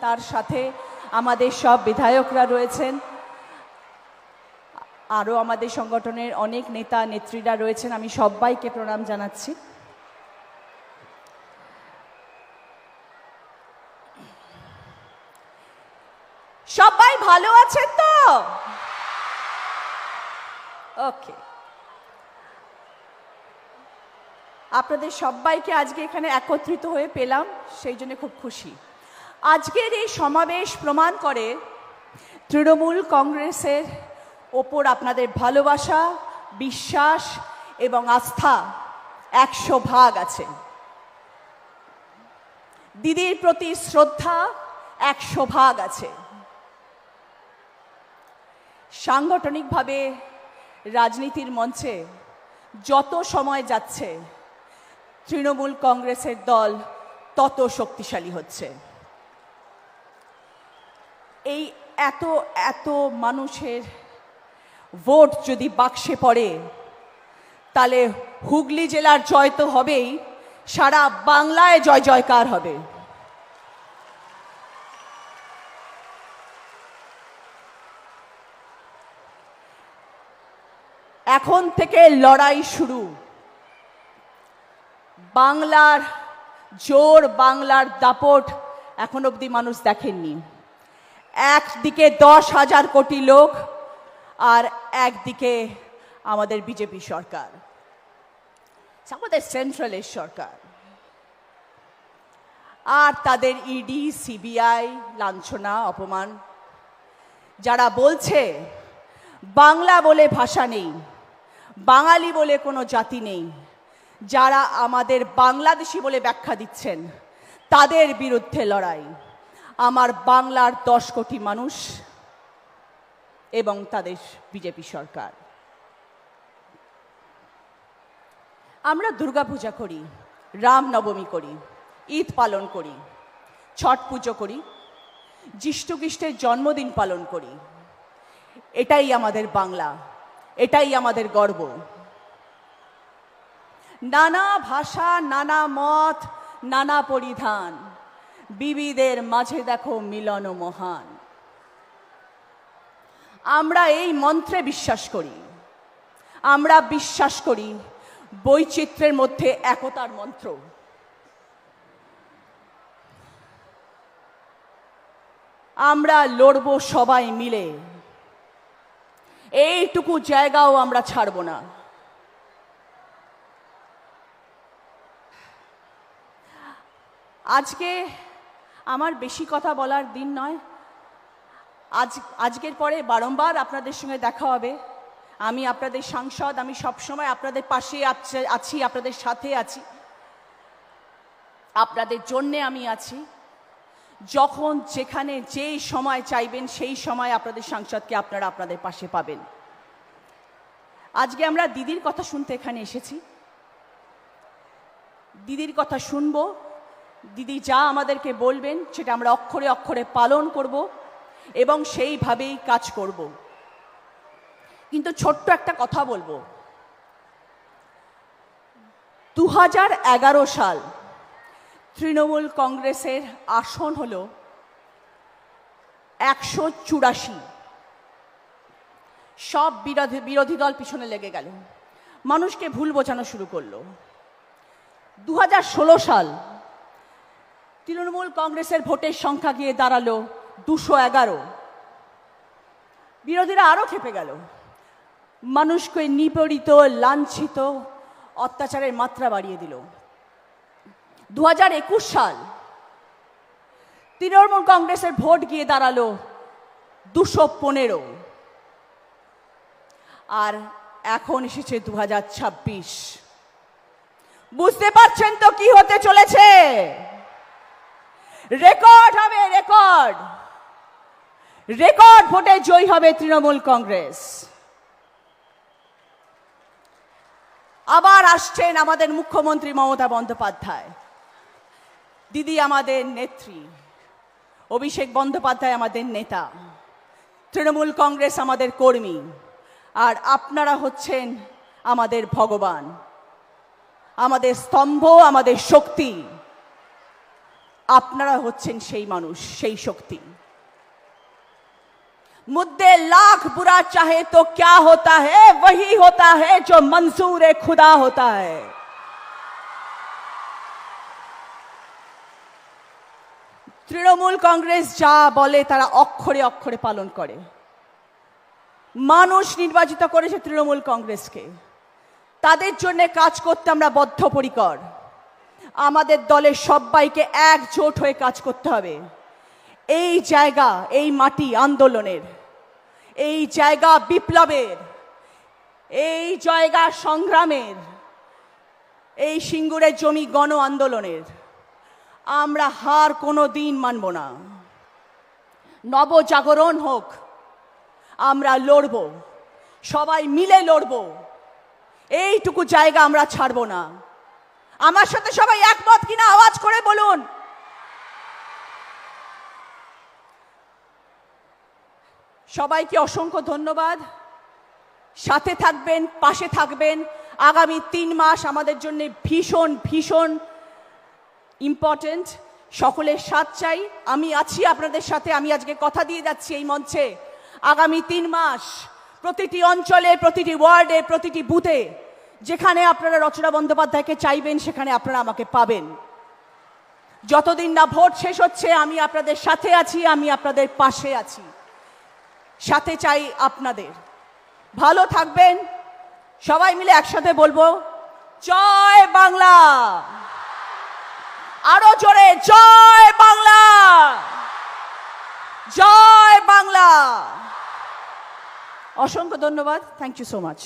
তার সাথে আমাদের সব বিধায়করা রয়েছেন, আরও আমাদের সংগঠনের অনেক নেতা নেত্রীরা রয়েছেন। আমি সবাইকে প্রণাম জানাচ্ছি। সবাই ভালো আছেন তো? ওকে, আপনাদের সবাইকে আজকে এখানে একত্রিত হয়ে পেলাম, সেই জন্য খুব খুশি। আজকের এই সমাবেশ প্রমাণ করে তৃণমূল কংগ্রেসের ওপর আপনাদের ভালোবাসা, বিশ্বাস এবং আস্থা 100 আছে। দিদির প্রতি শ্রদ্ধা 100 আছে। সাংগঠনিকভাবে রাজনীতির মঞ্চে যত সময় যাচ্ছে তৃণমূল কংগ্রেসের দল তত শক্তিশালী হচ্ছে। এই এত এত মানুষের ভোট যদি বাক্সে পড়ে, তাহলে হুগলি জেলার জয় তো হবেই, সারা বাংলায় জয় জয়কার হবে। এখন থেকে লড়াই শুরু। বাংলার জোর, বাংলার দাপট এখন অবধি মানুষ দেখেননি। একদিকে 10,000 কোটি লোক, আর একদিকে আমাদের বিজেপি সরকার, আমাদের সেন্ট্রালের সরকার, আর তাদের ইডি সিবিআই লাঞ্ছনা অপমান। যারা বলছে বাংলা বলে ভাষা নেই, বাঙালি বলে কোনো জাতি নেই, যারা আমাদের বাংলাদেশি বলে ব্যাখ্যা দিচ্ছেন, তাদের বিরুদ্ধে লড়াই। আমার বাংলার 10 কোটি মানুষ এবং তাদের বিজেপি সরকার। আমরা দুর্গাপূজা করি, রামনবমী করি, ঈদ পালন করি, ছট পুজো করি, যিশু খ্রিস্টের জন্মদিন পালন করি। এটাই আমাদের বাংলা, এটাই আমাদের গর্ব। নানা ভাষা, নানা মত, নানা পরিধান, বিবিধের মাঝে দেখো মিলন মহান। আমরা এই মন্ত্রে বিশ্বাস করি। আমরা বিশ্বাস করি বৈচিত্র্যের মধ্যে একতার মন্ত্র। আমরা লড়ব সবাই মিলে, এইটুকু জায়গাও আমরা ছাড়ব না। আজকে আমার বেশি কথা বলার দিন নয়। আজকের পরে বারংবার আপনাদের সঙ্গে দেখা হবে। আমি আপনাদের সাংসদ, আমি সবসময় আপনাদের পাশে আছি, আপনাদের সাথে আছি, আপনাদের জন্যে আমি আছি। যখন যেখানে যেই সময় চাইবেন সেই সময় আপনাদের সাংসদকে আপনারা আপনাদের পাশে পাবেন। আজকে আমরা দিদির কথা শুনতে এখানে এসেছি। দিদির কথা শুনবো, দিদি যা আমাদেরকে বলবেন সেটা আমরা অক্ষরে অক্ষরে পালন করব এবং সেইভাবেই কাজ করব। কিন্তু ছোট্ট একটা কথা বলবো, 2011 সাল তৃণমূল কংগ্রেসের আসন হলো 184। সব বিরোধী দল পিছনে লেগে গেল, মানুষকে ভুল বোঝানো শুরু করলো। 2016 সাল তৃণমূল কংগ্রেসের ভোটের সংখ্যা গিয়ে দাঁড়ালো 211। বিরোধীরা আরো খেপে গেল, মানুষকে নিপীড়িত, লাঞ্ছিত, অত্যাচারের মাত্রা বাড়িয়ে দিল। 2021 সাল তৃণমূল কংগ্রেসের ভোট গিয়ে দাঁড়ালো 215। আর এখন এসেছে 2026। বুঝতে পারছেন তো কি হতে চলেছে? রেকর্ড হবে, রেকর্ড রেকর্ড ভোটে জয়ী হবে তৃণমূল কংগ্রেস। আবার আসছেন আমাদের মুখ্যমন্ত্রী মমতা বন্দ্যোপাধ্যায়, দিদি আমাদের নেত্রী, অভিষেক বন্দ্যোপাধ্যায় আমাদের নেতা, তৃণমূল কংগ্রেস আমাদের কর্মী, আর আপনারা হচ্ছেন আমাদের ভগবান, আমাদের স্তম্ভ, আমাদের শক্তি। আপনারা হচ্ছেন সেই মানুষ, সেই শক্তি। मुद्दे लाख बुरा चाहे तो क्या होता है, वही होता है जो मंजूर खुदा होता है। তৃণমূল কংগ্রেস যা বলে তারা অক্ষরে অক্ষরে পালন করে। মানুষ নির্বাচিত করেছে তৃণমূল কংগ্রেসকে, তাদের জন্য কাজ করতে আমরা বদ্ধপরিকর। আমাদের দলের সবাইকে একজোট হয়ে কাজ করতে হবে। এই জায়গা, এই মাটি আন্দোলনের, এই জায়গা বিপ্লবের, এই জায়গা সংগ্রামের, এই সিঙ্গুরের জমি গণ আন্দোলনের। আমরা হার কোনো দিন মানব না। নবজাগরণ হোক, আমরা লড়ব, সবাই মিলে লড়ব। এইটুকু জায়গা আমরা ছাড়ব না। আমার সাথে সবাই একমত কিনা আওয়াজ করে বলুন। সবাইকে অসংখ্য ধন্যবাদ। সাথে থাকবেন, পাশে থাকবেন। আগামী 3 মাস আমাদের জন্য ভীষণ ভীষণ ইম্পর্টেন্ট। সকলের সাথ চাই। আমি আছি আপনাদের সাথে। আমি আজকে কথা দিয়ে যাচ্ছি এই মঞ্চে, আগামী 3 মাস প্রতিটি অঞ্চলে, প্রতিটি ওয়ার্ডে, প্রতিটি বুথে যেখানে আপনারা রচনা বন্দ্যোপাধ্যায়কে চাইবেন সেখানে আপনারা আমাকে পাবেন। যতদিন না ভোট শেষ হচ্ছে আমি আপনাদের সাথে আছি, আমি আপনাদের পাশে আছি। সাথে চাই আপনাদের। ভালো থাকবেন। সবাই মিলে একসাথে বলবো, জয় বাংলা। আরো জোরে, জয় বাংলা, জয় বাংলা। অসংখ্য ধন্যবাদ। Thank you so much.